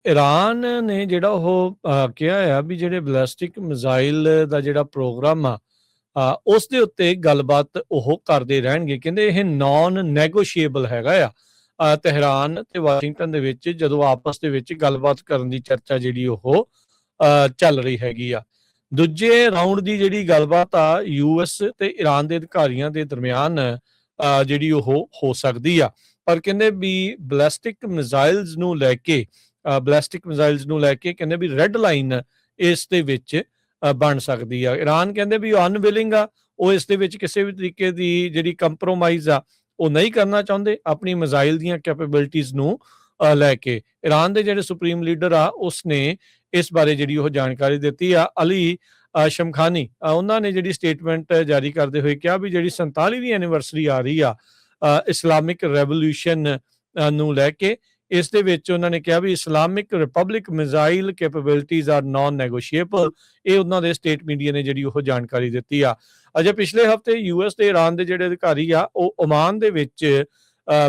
Iran ਨੇ ਜਿਹੜਾ ਉਹ ਕਿਹਾ ਆ ਵੀ ਜਿਹੜੇ ਬੈਲਿਸਟਿਕ ਮਿਜ਼ਾਈਲ ਦਾ ਜਿਹੜਾ ਪ੍ਰੋਗਰਾਮ ਆ ਉਸ ਦੇ ਉੱਤੇ ਗੱਲਬਾਤ ਉਹ ਕਰਦੇ ਰਹਿਣਗੇ। ਕਹਿੰਦੇ ਇਹ ਨਾਨ ਨੈਗੋਸ਼ੀਏਬਲ ਹੈਗਾ ਆ। ਤਹਿਰਾਨ ਤੇ ਵਾਸ਼ਿੰਗਟਨ ਦੇ ਵਿੱਚ ਜਦੋਂ ਆਪਸ ਦੇ ਵਿੱਚ ਗੱਲਬਾਤ ਕਰਨ ਦੀ ਚਰਚਾ ਜਿਹੜੀ ਉਹ ਚੱਲ ਰਹੀ ਹੈਗੀ ਆ। ਦੂਜੇ ਰਾਊਂਡ ਦੀ ਜਿਹੜੀ ਗੱਲਬਾਤ ਆ ਯੂਐਸ ਤੇ ਈਰਾਨ ਦੇ ਅਧਿਕਾਰੀਆਂ ਦੇ ਦਰਮਿਆਨ ਜਿਹੜੀ ਉਹ ਹੋ ਸਕਦੀ ਆ। ਪਰ ਕਹਿੰਦੇ ਵੀ ਬੈਲਿਸਟਿਕ ਮਿਜ਼ਾਈਲਸ ਨੂੰ ਲੈ ਕੇ ਕਹਿੰਦੇ ਵੀ ਰੈੱਡ ਲਾਈਨ ਇਸ ਦੇ ਵਿੱਚ ਬਣ ਸਕਦੀ ਆ। ਈਰਾਨ ਕਹਿੰਦੇ ਵੀ ਉਹ ਅਨਵਿਲਿੰਗ ਆ, ਉਹ ਇਸ ਦੇ ਵਿੱਚ ਕਿਸੇ ਵੀ ਤਰੀਕੇ ਦੀ ਜਿਹੜੀ ਕੰਪਰੋਮਾਈਜ਼ ਆ ਉਹ ਨਹੀਂ ਕਰਨਾ ਚਾਹੁੰਦੇ ਆਪਣੀ ਮਿਜ਼ਾਈਲ ਦੀਆਂ ਕੈਪੇਬਿਲਿਟੀਜ਼ ਨੂੰ ਲੈ ਕੇ। ਈਰਾਨ ਦੇ ਜਿਹੜੇ ਸੁਪਰੀਮ ਲੀਡਰ ਆ ਉਸਨੇ ਇਸ ਬਾਰੇ ਜਿਹੜੀ ਉਹ ਜਾਣਕਾਰੀ ਦਿੱਤੀ ਆ। ਅਲੀ ਸ਼ਮਖਾਨੀ ਉਹਨਾਂ ਨੇ ਜਿਹੜੀ ਸਟੇਟਮੈਂਟ ਜਾਰੀ ਕਰਦੇ ਹੋਏ ਕਿਹਾ ਵੀ ਜਿਹੜੀ 47ਵੀਂ ਐਨੀਵਰਸਰੀ ਆ ਰਹੀ ਆ ਇਸਲਾਮਿਕ ਰੈਵੋਲੂਸ਼ਨ ਨੂੰ ਲੈ ਕੇ, ਇਸ ਦੇ ਵਿੱਚ ਉਹਨਾਂ ਨੇ ਕਿਹਾ ਵੀ Islamic Republic missile capabilities are non negotiable. ਇਹ ਉਹਨਾਂ ਦੇ ਸਟੇਟ ਮੀਡੀਆ ਨੇ ਜਿਹੜੀ ਉਹ ਜਾਣਕਾਰੀ ਦਿੱਤੀ ਆ। ਅਜੇ ਪਿਛਲੇ ਹਫਤੇ ਯੂਐਸ ਤੇ ਈਰਾਨ ਦੇ ਜਿਹੜੇ ਅਧਿਕਾਰੀ ਆ ਉਹ ਓਮਾਨ ਦੇ ਵਿੱਚ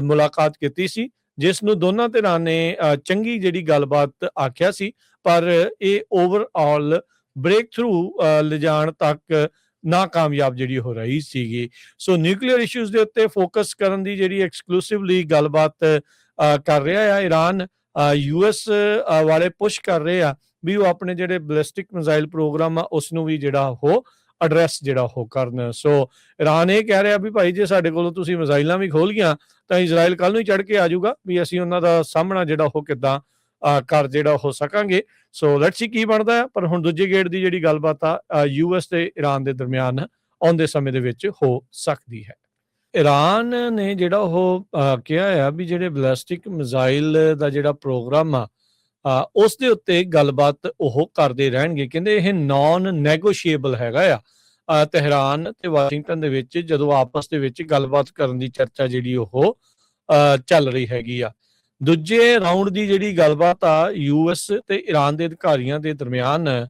ਮੁਲਾਕਾਤ ਕੀਤੀ ਸੀ, ਜਿਸ ਨੂੰ ਦੋਨਾਂ ਧਿਰਾਂ ਨੇ ਚੰਗੀ ਜਿਹੜੀ ਗੱਲਬਾਤ ਆਖਿਆ ਸੀ, ਪਰ ਇਹ ਓਵਰਆਲ ਬ੍ਰੇਕ ਥਰੂ ਲਿਜਾਣ ਤੱਕ ਨਾਕਾਮਯਾਬ ਜਿਹੜੀ ਹੋ ਰਹੀ ਸੀਗੀ। ਸੋ ਨਿਊਕਲੀਅਰ ਇਸ਼ੂਜ਼ ਦੇ ਉੱਤੇ ਫੋਕਸ ਕਰਨ ਦੀ ਜਿਹੜੀ ਐਕਸਕਲੂਸਿਵਲੀ ਗੱਲਬਾਤ ਕਰ ਰਿਹਾ ਆ ਈਰਾਨ। ਯੂਐਸ ਵਾਲੇ ਪੁਸ਼ ਕਰ ਰਹੇ ਆ ਵੀ ਉਹ ਆਪਣੇ ਜਿਹੜੇ ਬੈਲਿਸਟਿਕ ਮਿਜ਼ਾਈਲ ਪ੍ਰੋਗਰਾਮ ਆ ਉਸ ਨੂੰ ਵੀ ਜਿਹੜਾ ਉਹ ਐਡਰੈਸ ਜਿਹੜਾ ਉਹ ਕਰਨ। ਸੋ ਈਰਾਨ ਇਹ ਕਹਿ ਰਿਹਾ ਵੀ ਭਾਈ ਜੇ ਸਾਡੇ ਕੋਲੋਂ ਤੁਸੀਂ ਮਿਜ਼ਾਈਲਾਂ ਵੀ ਖੋਲ ਗਈਆਂ ਤਾਂ ਇਜ਼ਰਾਈਲ ਕੱਲ ਨੂੰ ਹੀ ਚੜ੍ਹ ਕੇ ਆ ਜਾਊਗਾ ਵੀ ਅਸੀਂ ਉਹਨਾਂ ਦਾ ਸਾਹਮਣਾ ਜਿਹੜਾ ਉਹ ਕਿੱਦਾਂ ਕਰ ਜਿਹੜਾ ਹੋ ਸਕਾਂਗੇ। ਸੋ ਲੈਟਸ ਸੀ ਕੀ ਬਣਦਾ ਹੈ। ਪਰ ਹੁਣ ਦੂਜੇ ਗੇੜ ਦੀ ਜਿਹੜੀ ਗੱਲਬਾਤ ਆ ਯੂਐਸ ਤੇ ਈਰਾਨ ਦੇ ਦਰਮਿਆਨ ਆਉਂਦੇ ਸਮੇਂ ਦੇ ਵਿੱਚ ਹੋ ਸਕਦੀ ਹੈ। ਈਰਾਨ ਨੇ ਜਿਹੜਾ ਉਹ ਕਿਹਾ ਆ ਵੀ ਜਿਹੜੇ ਬੈਲਿਸਟਿਕ ਮਿਜ਼ਾਈਲ ਦਾ ਜਿਹੜਾ ਪ੍ਰੋਗਰਾਮ ਆ ਉਸ ਦੇ ਉੱਤੇ ਗੱਲਬਾਤ ਉਹ ਕਰਦੇ ਰਹਿਣਗੇ। ਕਹਿੰਦੇ ਇਹ ਨਾਨ ਨੈਗੋਸ਼ੀਏਬਲ ਹੈਗਾ ਆ। ਤਹਿਰਾਨ ਤੇ ਵਾਸ਼ਿੰਗਟਨ ਦੇ ਵਿੱਚ ਜਦੋਂ ਆਪਸ ਦੇ ਵਿੱਚ ਗੱਲਬਾਤ ਕਰਨ ਦੀ ਚਰਚਾ ਜਿਹੜੀ ਉਹ ਚੱਲ ਰਹੀ ਹੈਗੀ ਆ। ਦੂਜੇ ਰਾਊਂਡ ਦੀ ਜਿਹੜੀ ਗੱਲਬਾਤ ਆ ਯੂਐਸ ਤੇ ਈਰਾਨ ਦੇ ਅਧਿਕਾਰੀਆਂ ਦੇ ਦਰਮਿਆਨ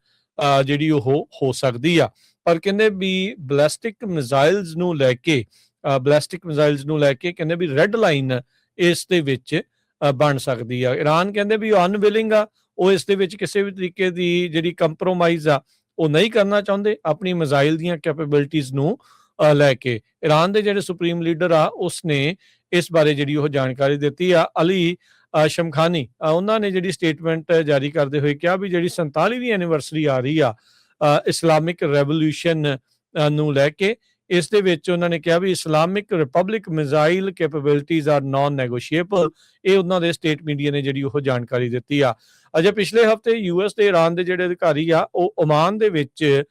ਜਿਹੜੀ ਉਹ ਹੋ ਸਕਦੀ ਆ। ਪਰ ਕਹਿੰਦੇ ਵੀ ਬੈਲਿਸਟਿਕ ਮਿਜ਼ਾਈਲਸ ਨੂੰ ਲੈ ਕੇ ਕਹਿੰਦੇ ਵੀ ਰੈੱਡ ਲਾਈਨ ਇਸ ਦੇ ਵਿੱਚ ਬਣ ਸਕਦੀ ਆ। ਈਰਾਨ ਕਹਿੰਦੇ ਵੀ ਉਹ ਅਨਵਿਲਿੰਗ ਆ, ਉਹ ਇਸ ਦੇ ਵਿੱਚ ਕਿਸੇ ਵੀ ਤਰੀਕੇ ਦੀ ਜਿਹੜੀ ਕੰਪਰੋਮਾਈਜ਼ ਆ ਉਹ ਨਹੀਂ ਕਰਨਾ ਚਾਹੁੰਦੇ ਆਪਣੀ ਮਿਜ਼ਾਈਲ ਦੀਆਂ ਕੈਪੇਬਿਲਿਟੀਜ਼ ਨੂੰ ਲੈ ਕੇ। ਈਰਾਨ ਦੇ ਜਿਹੜੇ ਸੁਪਰੀਮ ਲੀਡਰ ਆ ਉਸਨੇ ਇਸ ਬਾਰੇ ਜਿਹੜੀ ਉਹ ਜਾਣਕਾਰੀ ਦਿੱਤੀ ਆ। ਅਲੀ ਸ਼ਮਖਾਨੀ ਉਹਨਾਂ ਨੇ ਜਿਹੜੀ ਸਟੇਟਮੈਂਟ ਜਾਰੀ ਕਰਦੇ ਹੋਏ ਕਿਹਾ ਵੀ ਜਿਹੜੀ 47ਵੀਂ ਐਨੀਵਰਸਰੀ ਆ ਰਹੀ ਆ ਇਸਲਾਮਿਕ ਰੈਵੋਲੂਸ਼ਨ ਨੂੰ ਲੈ ਕੇ, ਇਸ ਦੇ ਵਿੱਚ ਉਹਨਾਂ ਨੇ ਕਿਹਾ ਵੀ Islamic Republic missile capabilities are non negotiable. ਇਹ ਉਹਨਾਂ ਦੇ ਸਟੇਟ ਮੀਡੀਆ ਨੇ ਜਿਹੜੀ ਉਹ ਜਾਣਕਾਰੀ ਦਿੱਤੀ ਆ। ਅਜੇ ਪਿਛਲੇ ਹਫਤੇ ਯੂਐਸ ਤੇ ਈਰਾਨ ਦੇ ਜਿਹੜੇ ਅਧਿਕਾਰੀ ਆ ਉਹ ਓਮਾਨ ਦੇ ਵਿੱਚ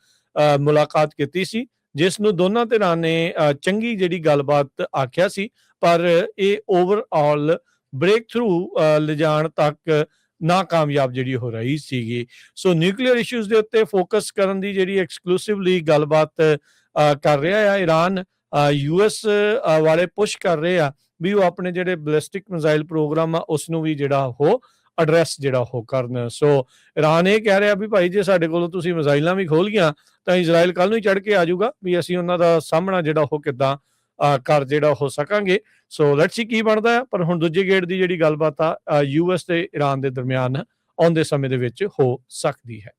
ਮੁਲਾਕਾਤ ਕੀਤੀ ਸੀ, ਜਿਸ ਨੂੰ ਦੋਨਾਂ ਧਿਰਾਂ ਨੇ ਚੰਗੀ ਜਿਹੜੀ ਗੱਲਬਾਤ ਆਖਿਆ ਸੀ, ਪਰ ਇਹ ਓਵਰਆਲ ਬ੍ਰੇਕ ਥਰੂ ਲਿਜਾਣ ਤੱਕ ਨਾਕਾਮਯਾਬ ਜਿਹੜੀ ਹੋ ਰਹੀ ਸੀਗੀ। ਸੋ ਨਿਊਕਲੀਅਰ ਇਸ਼ੂਜ਼ ਦੇ ਉੱਤੇ ਫੋਕਸ ਕਰਨ ਦੀ ਜਿਹੜੀ ਐਕਸਕਲੂਸਿਵਲੀ ਗੱਲਬਾਤ ਕਰ ਰਿਹਾ ਆ ਈਰਾਨ। ਯੂਐਸ ਵਾਲੇ ਪੁਸ਼ ਕਰ ਰਹੇ ਆ ਵੀ ਉਹ ਆਪਣੇ ਜਿਹੜੇ ਬੈਲਿਸਟਿਕ ਮਿਜ਼ਾਈਲ ਪ੍ਰੋਗਰਾਮ ਆ ਉਸ ਨੂੰ ਵੀ ਜਿਹੜਾ ਉਹ ਐਡਰੈਸ ਜਿਹੜਾ ਉਹ ਕਰਨ। ਸੋ ਈਰਾਨ ਇਹ ਕਹਿ ਰਿਹਾ ਵੀ ਭਾਈ ਜੇ ਸਾਡੇ ਕੋਲੋਂ ਤੁਸੀਂ ਮਿਜ਼ਾਈਲਾਂ ਵੀ ਖੋਲ ਗਈਆਂ ਤਾਂ ਇਜ਼ਰਾਈਲ ਕੱਲ ਨੂੰ ਹੀ ਚੜ੍ਹ ਕੇ ਆ ਜਾਊਗਾ ਵੀ ਅਸੀਂ ਉਹਨਾਂ ਦਾ ਸਾਹਮਣਾ ਜਿਹੜਾ ਉਹ ਕਿੱਦਾਂ ਕਰ ਜਿਹੜਾ ਹੋ ਸਕਾਂਗੇ। ਸੋ ਲੈਟਸ ਸੀ ਕੀ ਬਣਦਾ ਹੈ। ਪਰ ਹੁਣ ਦੂਜੇ ਗੇੜ ਦੀ ਜਿਹੜੀ ਗੱਲਬਾਤ ਆ ਯੂਐਸ ਤੇ ਈਰਾਨ ਦੇ ਦਰਮਿਆਨ ਆਉਂਦੇ ਸਮੇਂ ਦੇ ਵਿੱਚ ਹੋ ਸਕਦੀ ਹੈ।